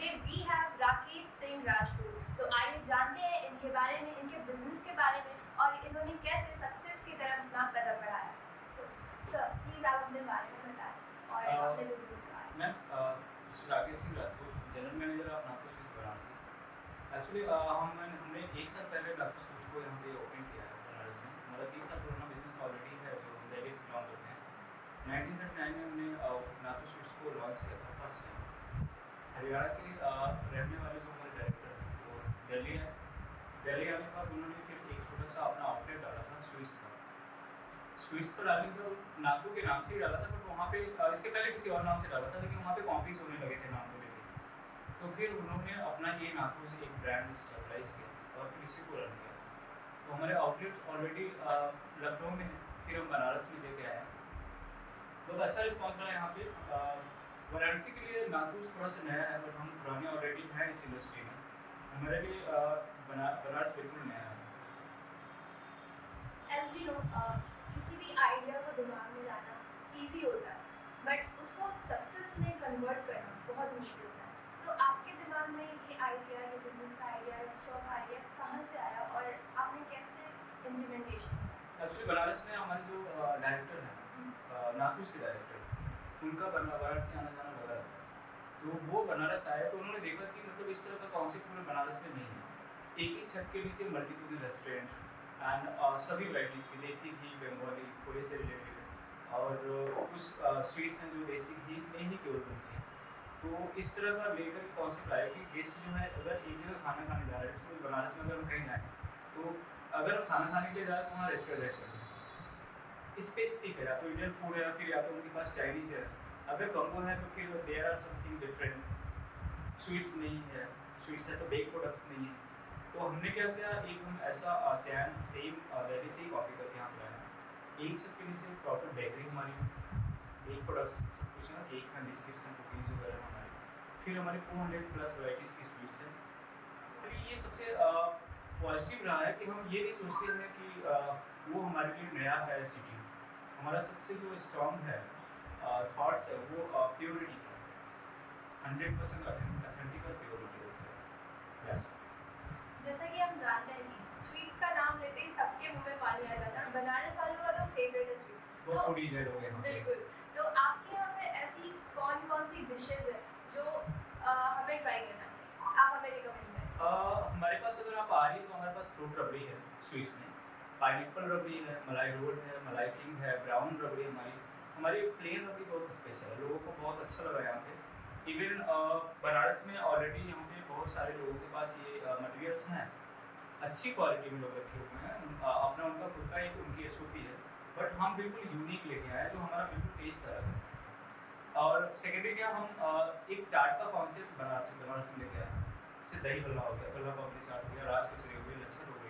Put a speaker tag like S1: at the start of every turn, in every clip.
S1: today we have Rakesh Singh Rajput. तो आइए जानते हैं इनके बारे में, इनके बिजनेस के बारे में और इन्होंने कैसे सक्सेस की तरफ अपना कदम बढ़ाया। तो सर प्लीज़ आप अपने बारे में बताएं और अपने बिजनेस के बारे में।
S2: मैं Rakesh Singh Rajput, general manager of Nathu sweet Varanasi. Actually हमने 1 साल पहले नाथू स्वीट को यहाँ पे ओपन किया है बनारस में। हमारा 30 साल पुराना बिजनेस ऑलरेडी है जो हम दिल्ली से बिलोंग करते हैं। 1939 में हमने नाथू स्वीट्स को लॉन्च किया था फर्स्ट टाइम। हरियाणा के रहने वाले जो हमारे डायरेक्टर हैं वो दिल्ली है। दिल्ली आने के बाद उन्होंने फिर एक छोटा सा अपना आउटलेट डाला था स्वीट्स का। स्वीट्स पर डालने का नाथू के नाम से ही डाला था, बट वहाँ पे इसके पहले किसी और नाम से डाला था, लेकिन वहाँ पे कॉपीज होने लगे थे नाम को लेकर। तो फिर उन्होंने अपना ये नाथू से एक ब्रांड स्टेबलाइज किया और फिर इसी को रन किया। तो हमारे आउटलेट ऑलरेडी लखनऊ में है, फिर हम बनारस में लेके आए हैं। बहुत अच्छा रिस्पॉन्स रहा है यहाँ पे। वाराणसी के लिए नाथू थोड़ा सा नया है, बट हम पुराने ऑलरेडी हैं इस इंडस्ट्री में। हमारे लिए बनारस बिल्कुल नया है।
S1: As we know, किसी भी आइडिया को दिमाग में लाना इजी होता है, बट उसको सक्सेस में कन्वर्ट करना बहुत मुश्किल होता है। तो आपके दिमाग में ये आइडिया, ये बिजनेस का आइडिया, रेस्टोरेंट का आइडिया कहाँ से आया और आपने कैसे इम्प्लीमेंटेशन किया?
S2: एक्चुअली बनारस में हमारे जो डायरेक्टर हैं, नाथूस के डायरेक्टर, उनका वाराणसी आना जाना लगा रहता है। तो वो बनारस आए तो उन्होंने देखा कि मतलब इस तरह का कॉन्सेप्ट पूरे बनारस में नहीं है। एक ही छत के नीचे मल्टीपल रेस्टोरेंट एंड सभी वैराइटीज़ की, देसी घी, बंगाली, कोई से रिलेटेड और कुछ स्वीट्स हैं जो देसी घी में ही केवल बनती हैं। तो इस तरह का लेकर कॉन्सेप्ट आया कि गेस्ट जो है अगर एक जगह खाना खाने जा रहे हैं, जैसे बनारस में अगर हम कहीं जाएँ तो अगर हम खाना खाने के लिए जाए तो वहाँ रेस्टोरेंट स्पेसिफिक है, या तो इंडियन फूड है, फिर या तो उनके पास चाइनीज़ है। अगर कॉम्बो है तो फिर there are something different. Sweets नहीं है, स्वीट्स है तो बेक प्रोडक्ट्स नहीं है। तो हमने क्या किया, एक हम ऐसा चैन सेम दिल्ली से ही कॉपी करके यहाँ पे लाया। एक सब के नीचे प्रॉपर बेकरी हमारी, बेक प्रोडक्ट्स सब कुछ है, केक है, बिस्किट्स हैं, कुकीज़ वगैरह हमारी। फिर हमारी 400+ वैराइटीज़ की स्वीट्स हैं। तो ये सबसे पॉजिटिव रहा है कि हम ये नहीं सोचते हैं कि वो हमारे लिए नया है सिटी। हमारा सबसे जो स्ट्रॉन्ग है थॉट्स है वो प्योरिटी का, 100% ऑथेंटिक और प्योर मटेरियल्स है।
S1: जैसा कि हम जानते हैं कि स्वीट्स का नाम लेते ही सबके मुंह में पानी आ जाता है। बनारस वालों का तो फेवरेट है स्वीट।
S2: बहुत फूडीज है लोग यहाँ पे।
S1: बिल्कुल। तो आपके यहाँ पे ऐसी कौन-कौन सी डिशेस है जो हमें ट्राई करना चाहिए? आप हमें रिकमेंड करें।
S2: हमारे पास अगर आप आ रही है तो हमारे पास फ्रूट रबड़ी है स्वीट्स में, पाइनएप्पल रबड़ी है, मलाई रोल है, मलाई किंग है, ब्राउन रबड़ी हमारी प्लेन रबड़ी बहुत स्पेशल है, लोगों को बहुत अच्छा लगा यहाँ पे। इवन बनारस में ऑलरेडी यहाँ पे बहुत सारे लोगों के पास ये मटेरियल्स हैं, अच्छी क्वालिटी में लोग रखे हुए हैं। अपना उनका खुद का एक उनकी एसओपी है, बट हम बिल्कुल यूनिक लेके आए जो हमारा बिल्कुल टेस्ट अलग है। और सेकेंडरी क्या, हम एक चाट का कॉन्सेप्ट बनारस में लेके आए। जैसे दही बल्ला हो गया, बल्ला पापड़ी चाट हो गया, राज कचरी हो गई, लच्छा हो गई।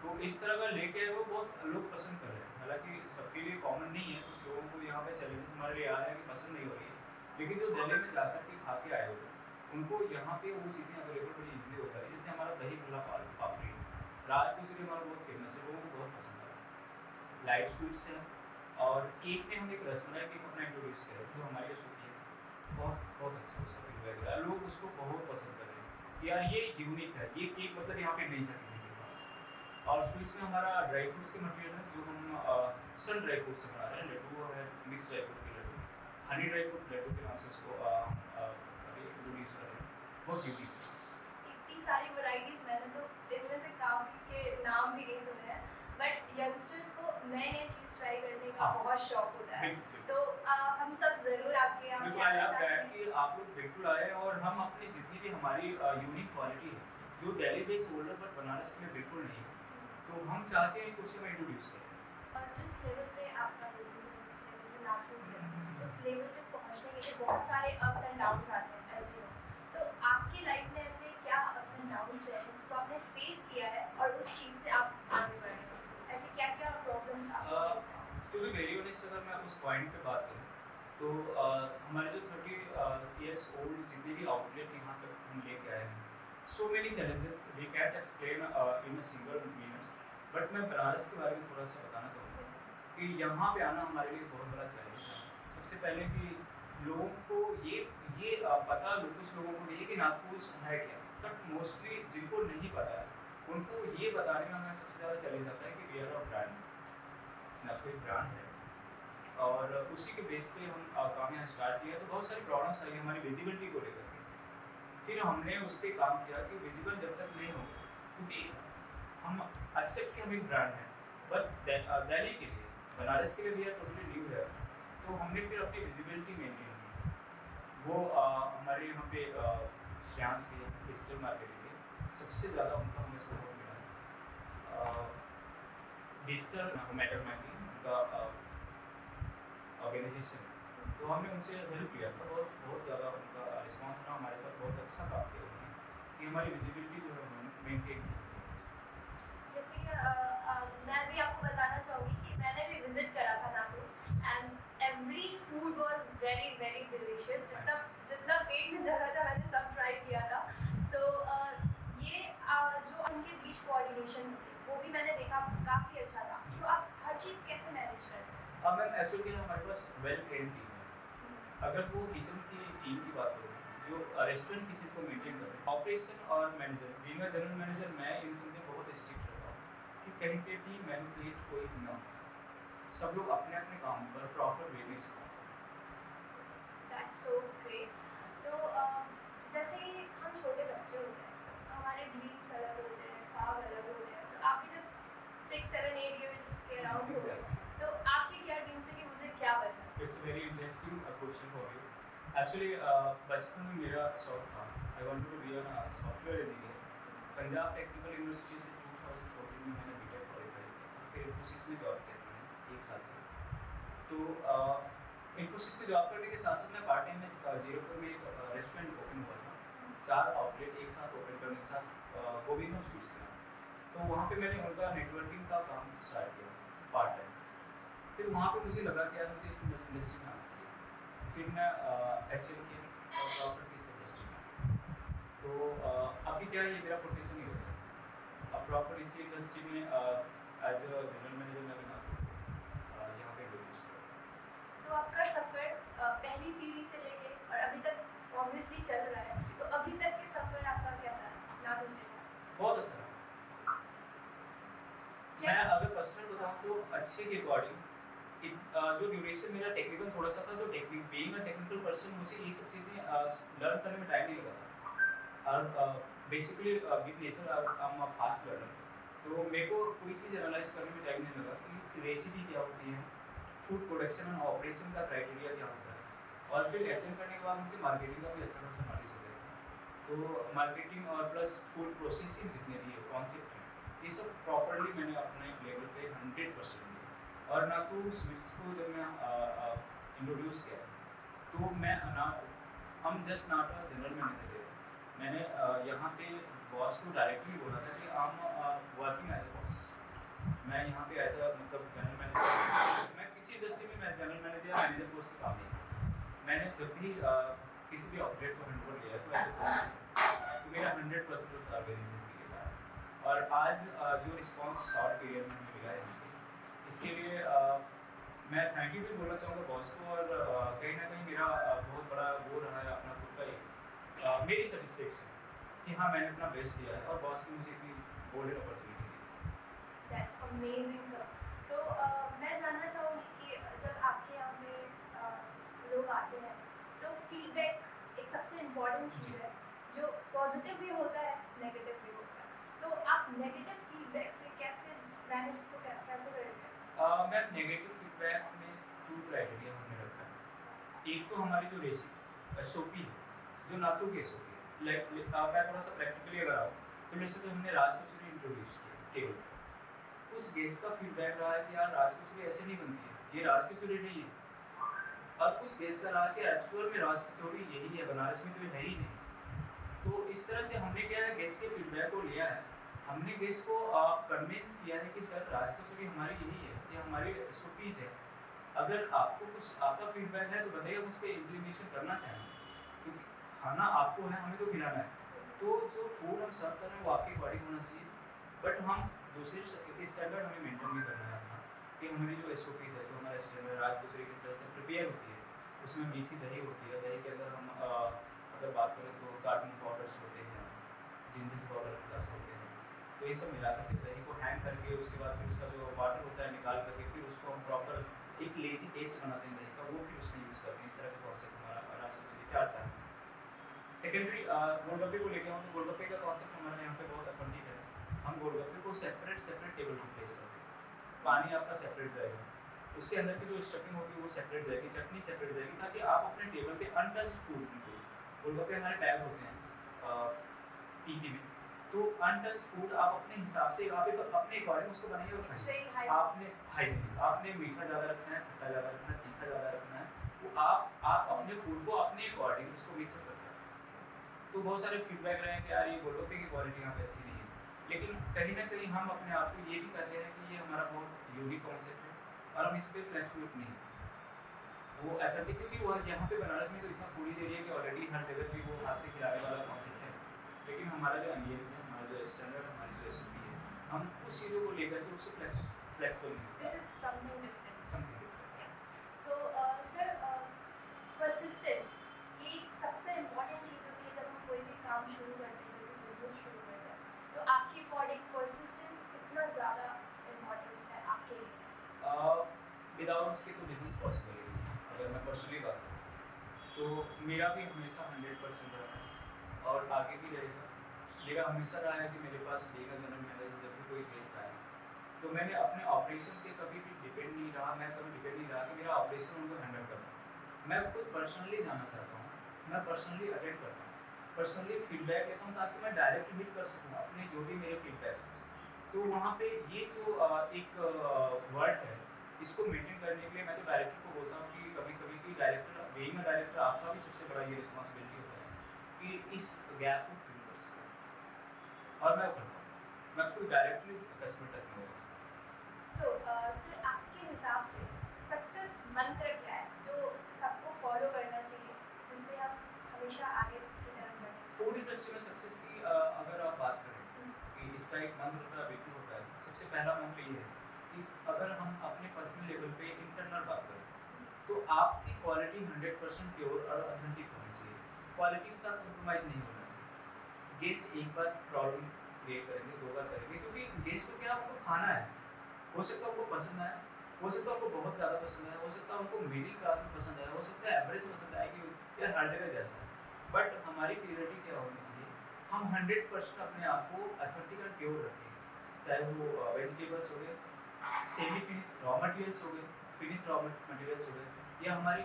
S2: तो इस तरह का लेके वो बहुत लोग पसंद कर रहे हैं। हालांकि सबके लिए कॉमन नहीं है, कुछ लोगों को यहाँ पे चैलेंजेस हमारे लिए आ रहे हैं कि पसंद नहीं हो रही है, लेकिन जो दिल्ली में जाकर के खा के आए हुए उनको यहाँ पे वो चीज़ें अवेलेबल बड़ी ईजिली होता है। जैसे हमारा दही बल्ला पापड़ी, राज कचरी हमारा बहुत फेमस है, लोगों को बहुत पसंद है। लाइट स्वीट्स हैं और केक में हम एक रसमलाई केक अपना इंट्रोड्यूस करें जो हमारी रेसिपी है, बहुत अच्छा उसका फीडबैक रहा है, लोग उसको बहुत पसंद कर रहे हैं। यार ये यूनिक है, ये केक मतलब यहाँ पे नहीं था किसी के पास। और स्वीट्स में हमारा ड्राई फ्रूट्स के मटेरियल है जो हम सन ड्राई फ्रूट से बना रहे हैं। लड्डू है मिक्स ड्राई फ्रूट के लड्डू, हनी ड्राई फ्रूट लड्डू के नाम से इसको अभी इंट्रोड्यूस कर रहे हैं, बहुत यूनिक है।
S1: इतनी सारी वैराइटीज मैंने तो इनमें से काफ़ी के नाम भी नहीं सुने हैं, बट यंगस्टर्स को नए नए चीज़ ट्राई करने का बहुत शौक होता है। तो हम सब ज़रूर आपके यहाँ
S2: बिल्कुल आए, आप कहें कि आप लोग बिल्कुल आए और हम अपनी जितनी भी हमारी यूनिक क्वालिटी है जो Delhi based holder but Banaras में बिल्कुल नहीं है, तो हम चाहते हैं कुछ में इंट्रोड्यूस करें।
S1: और जिस लेवल पे आपका बिजनेस है, जिस लेवल पे नाथू है, उस लेवल तक पहुँचने के लिए बहुत सारे अप्स एंड डाउन्स आते हैं एज वी नो। तो आपकी लाइफ में ऐसे क्या अप्स एंड डाउन्स रहे हैं जिसको आपने फेस किया है और उस चीज़ से आप आगे बढ़े हैं? ऐसे क्या क्या प्रॉब्लम्स आपके?
S2: क्योंकि मेरी वजह से अगर मैं उस पॉइंट पे बात करूँ तो हमारे जो 30 ईयर्स ओल्ड जितने भी आउटलेट यहाँ तक हम लेके आए हैं, so many challenges we can't explain in a single minutes. But मैं बनारस के बारे में थोड़ा सा बताना चाहूँगा कि यहाँ पे आना हमारे लिए बहुत बड़ा चैलेंज है। सबसे पहले कि लोगों को ये पता कुछ लोगों को नहीं है कि नाथूस है क्या, बट मोस्टली जिनको नहीं पता है उनको ये बताने में हमें सबसे ज़्यादा चले जाता है कि we are a brand, Nathu एक ब्रांड है। और उसी के बेस पे हम काम यहाँ स्टार्ट किया, तो बहुत सारी प्रॉब्लम्स आई हमारी विजिबिलिटी को लेकर के। फिर हमने उस पर काम किया कि विजिबल जब तक नहीं हो, क्योंकि हम एक्सेप्ट कि हम एक ब्रांड है, बट दिल्ली के लिए, बनारस के लिए भी टोटली न्यू है, तो हमने फिर अपनी विजिबिलिटी मेंटेन की। वो हमारे यहाँ पे श्रेयांश के डिजिटल मार्केटिंग के सबसे ज़्यादा उनका हमें सपोर्ट मिला। डिजिटल मैटर मैकिंग का ऑर्गेनाइजेशन, तो हमने उनसे हेल्प लिया था, बहुत ज़्यादा उनका रिस्पॉन्स था, हमारे साथ बहुत अच्छा काम किया उन्होंने कि हमारी विजिबिलिटी जो है उन्होंने मेनटेन की।
S1: जैसे कि मैं भी आपको बताना चाहूँगी कि मैंने भी विजिट करा था नाटूस, and every food was very very delicious. जितना जितना पेट में जगह था मैंने सब ट्राई किया था। सो ये जो उनके बीच कोऑर्डिनेशन वो भी मैंने देखा काफ़ी अच्छा था। तो आप हर चीज़ कैसे मैनेज करते हैं?
S2: अब मैम एक्चुअली हमारे पास वेल ट्रेन टीम है। अगर वो किचन की टीम की बात करें जो रेस्टोरेंट किचन को मेंटेन कर रहे हैं, ऑपरेशन और मैनेजर, बीइंग जनरल मैनेजर मैं इन सब में बहुत स्ट्रिक्ट रहता हूँ कि कहीं पे भी मैनिपुलेट कोई ना हो, सब लोग अपने अपने काम पर प्रॉपर वे में इसको।
S1: That's so great. तो जैसे ही हम छोटे बच्चे होते हैं, हमारे ड्रीम्स अलग होते हैं, ख्वाब अलग होते हैं। तो आपके जब 6, 7, 8 इयर्स के अराउंड हो गए, तो आपके क्या ड्रीम्स है कि मुझे क्या बनना है?
S2: It's very interesting question for you. Actually बचपन में मेरा शौक था, I want to be a software engineer. Punjab Technical University से 2014 में मैंने बीटेक क्वालिफाई किया, फिर इन्फोसिस में जॉब किया मैंने 1 साल की। तो इन्फोसिस में जॉब करने के साथ साथ मैं पार्ट टाइम में जीरोपुर में एक रेस्टोरेंट ओपन हुआ था, 4 आउटलेट एक साथ ओपन करने के साथ गोविंदम स्वीट्स का। तो वहाँ पे मैंने उनका नेटवर्किंग का काम स्टार्ट किया पार्ट टाइम। फिर वहाँ पे मुझे लगा कि यार मुझे इस इंडस्ट्री में आना चाहिए। फिर मैं HL किया और प्रॉपर्टी से इंडस्ट्री में। तो अभी क्या है, ये मेरा प्रोफेशन ही हो गया। अब प्रॉपर इसी इंडस्ट्री में एज अ जनरल मैनेजर मैं बना यहाँ पे बिजनेस कर।
S1: तो आपका सफ़र पहली सीढ़ी से लेके और अभी तक ऑब्वियसली चल रहा है, तो अभी तक के सफ़र आपका कैसा है नाटूस के साथ?
S2: बहुत अच्छा रहा। मैं अगर पर्सनल बताऊँ तो अच्छे के अकॉर्डिंग जो ड्यूरेशन मेरा टेक्निकल थोड़ा सा था, जो बीइंग अ टेक्निकल पर्सन मुझे ये सब चीज़ें लर्न करने में टाइम नहीं लगा था। और basically with nature I am a fast learner, तो मेरे को कोई चीज़ एनालाइज करने में टाइम नहीं लगा कि रेसिपी क्या होती है, फूड प्रोडक्शन एंड ऑपरेशन का क्राइटेरिया क्या होता है। और फिर HM करने के बाद मुझे मार्केटिंग का भी अच्छा खासा नॉलेज हो गया था। तो मार्केटिंग और प्लस फूड प्रोसेसिंग जितने भी कॉन्सेप्ट हैं, ये सब प्रॉपरली मैंने अपने लेवल पे 100% दिया। और ना तो स्वीट्स को जब मैं इंट्रोड्यूस किया, तो मैं ना हम just not a general manager थे, मैंने यहाँ पे बॉस को डायरेक्टली बोला था कि I am working as a boss. मैं यहाँ पे एज अ मतलब जनरल मैनेजर, मैं किसी इंडस्ट्री में मैं जनरल मैनेजर मैनेजर पोस्ट पे काम नहीं किया। मैंने जब भी किसी भी ऑपरेट को हैंड ओवर लिया तो ऐसे तो मेरा 100% उस ऑर्गेनाइजेशन के लिए था। और आज जो रिस्पॉन्स शॉर्ट पीरियड में हमें मिला है इसके लिए मैं थैंक यू भी बोलना चाहूँगा बॉस को। और कहीं ना कहीं मेरा बहुत बड़ा वो रहा है अपना खुद का एक मेरी सेटिस्फेक्शन कि हाँ मैंने अपना बेस्ट दिया है और बॉस ने मुझे इतनी golden opportunity the.
S1: That's amazing sir. तो मैं जानना चाहूँगी कि जब आपके यहाँ पे लोग आते हैं तो फीडबैक एक सबसे इम्पॉर्टेंट चीज़ है, जो पॉजिटिव भी होता है नेगेटिव भी होता है। तो आप नेगेटिव फीडबैक से कैसे मैनेज उसको कैसे करते हैं?
S2: मैं नेगेटिव फीडबैक में 2 क्राइटेरिया हमने रखा है। एक तो हमारी जो रेसिपी SOP है, जो नाथू की SOP है, मैं थोड़ा सा प्रैक्टिकली अगर आऊँ तो जैसे तो हमने राज कचौरी इंट्रोड्यूस किया टेबल पर, कुछ गेस्ट का फीडबैक रहा है कि यार राज कचौरी ऐसे नहीं बनती है, ये राज कचौरी नहीं है। और कुछ गेस्ट का रहा कि एक्चुअल में राज कचौरी यही है, बनारस में तो ये है ही नहीं। तो इस तरह से हमने क्या है गेस्ट के फीडबैक को लिया है, हमने गेस्ट को कन्विंस किया है कि सर राज कचौरी हमारी यही है, ये हमारी SOPs है। अगर आपको कुछ आपका फीडबैक है तो बताइए, हम उस पर इम्प्लीमेशन करना चाहेंगे, क्योंकि खाना आपको है, हमें तो खिलाना है। तो जो फूड हम सर्व कर रहे हैं वो आपके अकॉर्डिंग होना चाहिए, बट हम दूसरे स्टैंडर्ड हमें मेंटेन भी करना है अपना, कि हमारी जो SOPs है, जो हमारा स्टैंडर्ड राज कचौरी किस तरह से प्रिपेयर होती है, उसमें मीठी दही होती है, दही के अंदर हम पर्स होते हैं, तो ये सब मिला करके दही को हैंग करके उसके बाद फिर उसका जो वाटर होता है निकाल करके फिर उसको हम प्रॉपर एक लेजी पेस्ट बनाते हैं दही का, वो फिर उसमें यूज़ करते हैं। इस तरह का कॉन्सेप्ट हमारा विचार था। सेकेंडरी गोलगप्पे को लेके आऊँ तो गोलगप्पे का कॉन्सेप्ट हमारे यहाँ पे बहुत अथेंटिक है। हम गोलगप्पे को सेपरेट टेबल पर प्लेस करते हैं। पानी आपका सेपरेट जाएगा, उसके अंदर की जो स्टफिंग होगी वो सेपरेट जाएगी, चटनी सेपरेट जाएगी, ताकि आप अपने टेबल पे अनटच्ड फूड बिल्कुल, गोलगप्पे हमारे टैग होते हैं पीपी में, तो अनटच्ड फूड आप अपने हिसाब से आप अपने अकॉर्डिंग उसको बनाइए और खाइए। आपने हाइजीनिक, आपने मीठा ज़्यादा रखना है, खट्टा ज़्यादा रखना है, तीखा ज़्यादा रखना है, वो आप अपने फूड को अपने अकॉर्डिंग उसको मिक्स करते हैं। तो बहुत सारे फीडबैक रहे हैं कि यार ये गोलगप्पे की क्वालिटी यहाँ पे अच्छी नहीं है, लेकिन कहीं ना कहीं हम अपने आप को ये भी कहते हैं कि ये हमारा बहुत यूनिक कॉन्सेप्ट है और हम इस पर फ्लैक्चुएट नहीं है वो एथेंटिक, क्योंकि वो यहाँ पे बनारस में तो इतना फूड एरिया है कि ऑलरेडी हर जगह पे वो हाथ से खिलाने वाला कॉन्सेप्ट है, लेकिन हमारा जो एम्बियंस है, हमारा जो स्टैंडर्ड, हमारी जो रेसिपी है, हम उस चीज़ों को लेकर के उससे फ्लेक्सिबल नहीं
S1: this is something different.
S2: Something different.
S1: तो सर परसिस्टेंस ये एक सबसे इम्पोर्टेंट चीज़ होती है जब हम कोई भी काम शुरू करते हैं, कोई भी बिजनेस शुरू करते हैं, तो आपके अकॉर्डिंग परसिस्टेंस कितना ज़्यादा इम्पोर्टेंस है आपके लिए?
S2: विदाउट इसके तो बिजनेस पॉसिबल ही नहीं है। अगर मैं पर्सनली बात करूँ तो मेरा भी हमेशा 100% रहा है और आगे भी रहेगा। मेरा हमेशा रहा है कि मेरे पास बीइंग अ जनरल मैनेजर जब भी कोई गेस्ट आए तो मैंने अपने ऑपरेशन पे कभी भी डिपेंड नहीं रहा, मैं कभी डिपेंड नहीं रहा कि मेरा ऑपरेशन उनको हैंडल करना। मैं खुद पर्सनली जाना चाहता हूँ, मैं पर्सनली अटेंड करता हूँ, पर्सनली फीडबैक लेता हूँ ताकि मैं डायरेक्ट मीट कर सकूँ अपने जो भी मेरे फीडबैक्स हैं। तो वहाँ पे ये जो एक वर्ड है, इसको मेंटेन करने के लिए मैं तो डायरेक्टर को बोलता हूँ कि कभी कभी कि डायरेक्टर, बीइंग अ डायरेक्टर आपका भी सबसे बड़ा ये रिस्पॉन्सिबिलिटी होता है कि इस गैप को फिल कर सकें, और मैं वो करता हूँ, मैं खुद डायरेक्टली कस्टमर टच नहीं होता।
S1: सो सर आपके हिसाब से सक्सेस मंत्र क्या है जो सबको फॉलो करना चाहिए जिससे हम हमेशा आगे की तरफ बढ़ें?
S2: फूड इंडस्ट्री में सक्सेस की अगर आप बात करें कि इसका एक मंत्र होता है, बिल्कुल होता है। सबसे पहला मंत्र ये है कि अगर हम अपने पर्सनल लेवल पे इंटरनल बात करें तो आपकी क्वालिटी 100% प्योर और ऑथेंटिक होनी चाहिए, क्वालिटी के साथ कॉम्प्रोमाइज़ नहीं होना चाहिए। गेस्ट एक बार प्रॉब्लम क्रिएट करेंगे, 2 बार करेंगे, क्योंकि गेस्ट को क्या आपको खाना है, हो सकता है आपको पसंद आए, हो सकता है आपको बहुत ज़्यादा पसंद आए, हो सकता है उनको मिडिल क्लास में पसंद आए, हो सकता है एवरेज पसंद आए कि यार हर जगह जैसा है, बट हमारी प्योरिटी क्या होनी चाहिए, हम 100% अपने आप को ऑथेंटिक एंड प्योर रखें, चाहे वो वेजिटेबल्स हो गए, सेमी फिनिश रॉ मटेरियल्स हो गए, फिनिश रॉ मटेरियल्स हो गए, या हमारी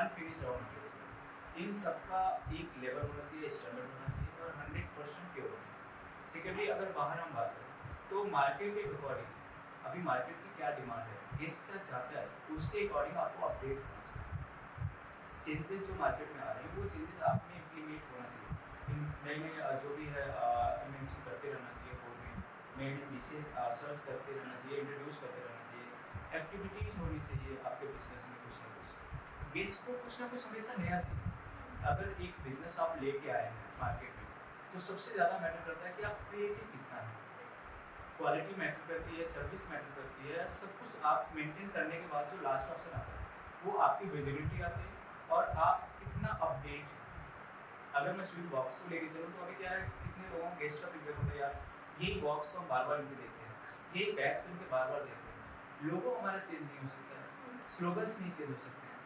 S2: अनफिनिश रॉ मटेरियल्स हो गए, इन सब का एक लेवल होना चाहिए, स्टैंडर्ड होना चाहिए और 100% प्योर होना चाहिए। सेकेंडली अगर बाहर हम बात करें तो मार्केट के अकॉर्डिंग अभी मार्केट की क्या डिमांड है, गेस्ट क्या चाहता है, उसके अकॉर्डिंग आपको अपडेट होना चाहिए। चेंजेस जो मार्केट में आ रहे हैं वो चेंजेस आप में इम्प्लीमेंट होना चाहिए, नए नए जो भी है इन्वेंशन करते रहना चाहिए, फूड में नए नए डिशेज सर्च करते रहना चाहिए, इंट्रोड्यूस करते रहना चाहिए, एक्टिविटीज़ होनी चाहिए आपके बिजनेस में कुछ ना कुछ, गेस्ट को कुछ ना कुछ हमेशा नया चाहिए। अगर एक बिजनेस आप लेके आए हैं मार्केट में तो सबसे ज़्यादा मैटर करता है कि आप क्रिएटिव कितना है, क्वालिटी मैटर करती है, सर्विस मैटर करती है, सब कुछ आप मेंटेन करने के बाद जो लास्ट ऑप्शन आता है वो आपकी विजिबिलिटी आती है और आप कितना अपडेट है। अगर मैं स्वीट बॉक्स को लेके चलूँ तो अभी क्या है, कितने लोगों को गेस्ट का फीडबैक होता है यार यही बॉक्स को हम बार बार इनके देते हैं, यही बैग्स इनके बार बार देते हैं, लोगो हमारा चेंज नहीं हो सकता है, स्लोगन्स नहीं चेंज हो सकते हैं,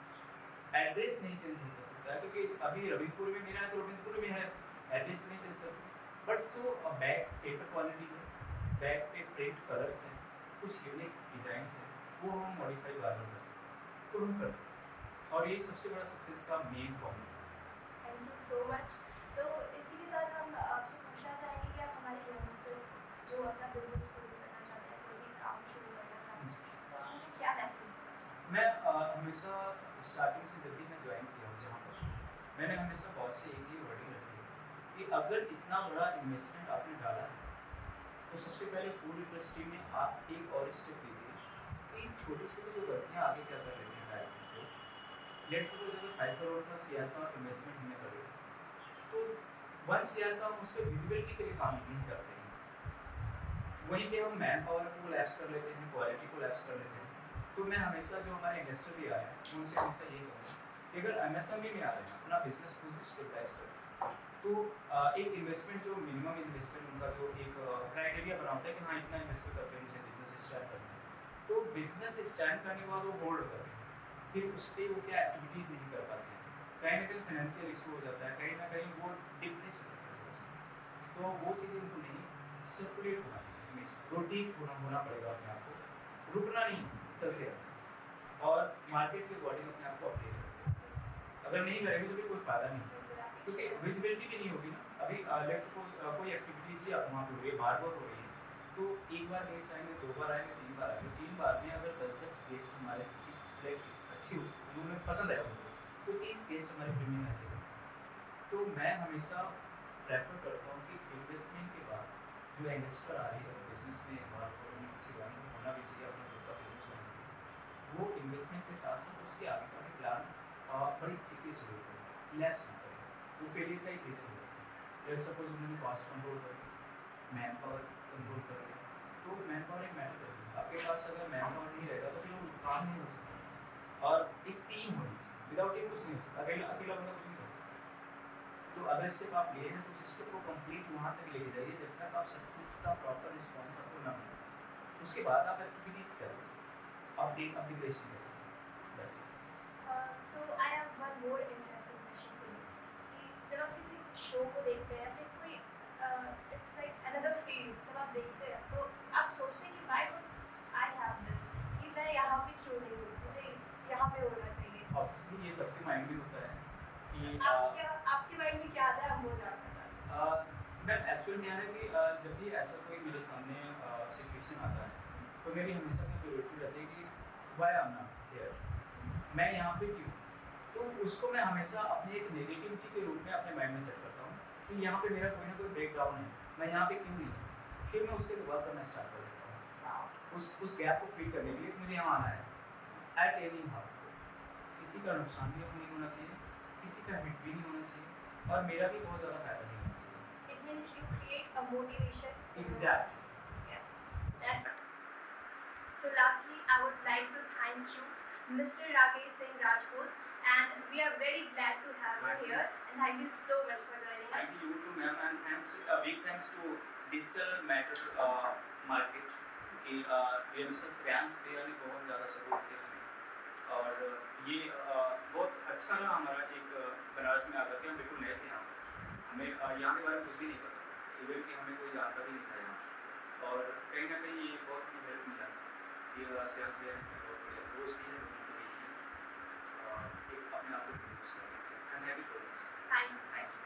S2: एड्रेस नहीं चेंज हो सकता है, क्योंकि अभी रविपुर में मेरा है तो रविपुर में है, एड्रेस नहीं चेंज करते, बट जो बैग पेपर क्वालिटी है, बैग पे प्रिंट कलर्स हैं, कुछ यूनिक डिज़ाइंस हैं, वो हम मॉडिफाई बार बार कर सकते हैं, तो हम करते हैं, और ये सबसे बड़ा सक्सेस का main formula.
S1: Thank you so much. तो इसी के साथ हम आपसे पूछना चाहेंगे कि आप हमारे यंगस्टर्स को जो अपना बिजनेस शुरू करना चाहते हैं, कोई भी काम शुरू करना चाहते हैं, तो आप उन्हें क्या मैसेज देना चाहेंगे?
S2: मैं हमेशा स्टार्टिंग से जब भी मैं ज्वाइन किया हूँ जहाँ पर, मैंने हमेशा बहुत से एक ही वर्डिंग रखी है कि अगर इतना बड़ा इन्वेस्टमेंट आपने डाला है तो सबसे पहले फूड इंडस्ट्री में आप एक और स्टेप लीजिए कि छोटी छोटी जो गलतियाँ आगे क्या कर लेते हैं डायरेक्टर्स को, लेट्स सपोज अगर 5 करोड़ का सीआर का इन्वेस्टमेंट हमने कर लिया तो 1 सीआर का हम उस पर विजिबिलिटी के लिए काम नहीं करते हैं, वहीं पे हम मैन पावर को लैप्स कर लेते हैं, क्वालिटी को लैप्स कर लेते हैं। तो मैं हमेशा जो हमारे इन्वेस्टर भी आ रहे हैं उनसे हमेशा यही कहूँगा कि अगर एमएसएमई में आ रहे हैं अपना बिजनेस खुद स्टेबलाइज करें, तो तो एक इन्वेस्टमेंट जो मिनिमम इन्वेस्टमेंट उनका जो एक क्राइटेरिया बना होता है कि हाँ इतना इन्वेस्ट करके मुझे बिजनेस स्टार्ट करना है, तो बिजनेस स्टार्ट करने के बाद वो होल्ड करते हैं, फिर उस पर वो क्या एक्टिविटीज़ नहीं कर पाते हैं, कहीं ना कहीं फाइनेंशियल इशू हो जाता है, कहीं ना कहीं वो डिप्रेस हो जाता है उससे। तो वो चीज़ें उनको नहीं, सर्कुलेट होना चाहिए हमेशा, रोटेट होना पड़ेगा अपने आप को, रुकना नहीं सभी जगह, और मार्केट के अकॉर्डिंग अपने आप को अपडेट करें। अगर नहीं करेंगे तो फिर कोई फायदा नहीं होगा, क्योंकि विजिबिलिटी भी नहीं होगी ना। अभी लेट्स सपोज कोई एक्टिविटीज़ ही वहाँ पे हो रही है, बार बार हो रही है, तो एक बार गेस्ट आएंगे, 2 बार आएंगे, 3 बार आएंगे, 3 बार में अगर 10-10 गेस्ट हमारे सिलेक्ट अच्छी हो, उन्हें पसंद आएगा उनको, तो 30 गेस्ट हमारे प्रीमियम ऐसे होंगे। तो मैं हमेशा प्रेफर करता हूँ कि इन्वेस्टमेंट के बाद जो इन्वेस्टर आ रही है बिजनेस में इन्वॉल्व होना भी चाहिए, अपना खुद का बिजनेस होना चाहिए, वो इन्वेस्टमेंट के साथ साथ उसके आगे का भी प्लान बड़ी स्थिति से शुरू करें, लैप्स ना करें, वो फेलियर का एक रीज़न होता है। लेट्स सपोज उन्होंने कॉस्ट कंट्रोल कर लिया, मैन पावर कंट्रोल कर लिया, तो मैन पावर एक मैटर करती है, आपके पास अगर मैन पावर नहीं रहेगा तो फिर वो काम नहीं हो सकता, और एक टीम होनी चाहिए, विदाउट टीम कुछ नहीं हो सकता, अकेला अकेला बंदा कुछ नहीं कर सकता। तो अगर स्टेप आप लिए हैं तो उस स्टेप को कंप्लीट वहाँ तक लेके जाइए जब तक आप सक्सेस का प्रॉपर रिस्पॉन्स आपको ना मिले, उसके बाद आप एक्टिविटीज़ कर सकते, अपडेशन कर सकते, बस।
S1: So I have one more interesting question for you कि जब आप किसी शो को देखते हैं, फिर कोई इट्स लाइक अनदर फील्ड, जब आप देखते हैं तो आप सोचते हैं कि why would I have this, कि मैं यहाँ पे क्यों नहीं हूँ, मुझे यहाँ पे होना चाहिए।
S2: ऑब्वियसली ये सबके माइंड में होता है कि
S1: आपके माइंड में क्या आता है, हम वो जानना चाहते हैं।
S2: मैम एक्चुअली क्या है कि जब भी ऐसा कोई मेरे सामने सिचुएशन आता है, तो मेरी हमेशा की प्रायोरिटी रहती है कि why I am not here, मैं यहाँ पे क्यों। तो उसको मैं हमेशा अपनी एक नेगेटिविटी के रूप में अपने माइंड में सेट करता हूँ कि यहाँ पे मेरा कोई ना कोई ब्रेकडाउन है, मैं यहाँ पे क्यों नहीं हूँ, फिर मैं उसके वर्क करना स्टार्ट कर देता हूँ उस गैप को फिल करने के लिए। मुझे यहाँ आना है एट एनी हाउ, किसी का नुकसान भी नहीं होना चाहिए, किसी का हिट भी नहीं होना चाहिए, और मेरा भी बहुत ज़्यादा फायदा नहीं होना चाहिए।
S1: It means you create a motivation.
S2: Exactly.
S1: Yeah. So lastly, I would like to thank you, Mr. Rakesh Singh Rajput, and we are very glad to have you here. And thank you so much for joining us.
S2: Thank you to ma'am, and big thanks to Digital Matter Market कि realistic scams पे यानी बहुत ज़्यादा support किया हमें, और ये बहुत अच्छा रहा हमारा एक बनारस में आकर के। हम बिल्कुल नए थे यहाँ पर, हमें यहाँ के बारे में कुछ भी नहीं पता, इवन कि हमें कोई जानता भी नहीं था यहाँ, और कहीं ना कहीं ये बहुत ही हेल्प मिला, ये सेल्स लेने में बहुत बढ़िया दोस्त भी है लोगों के बीच में, और एक अपने आप को and happy for this.
S1: Thank you.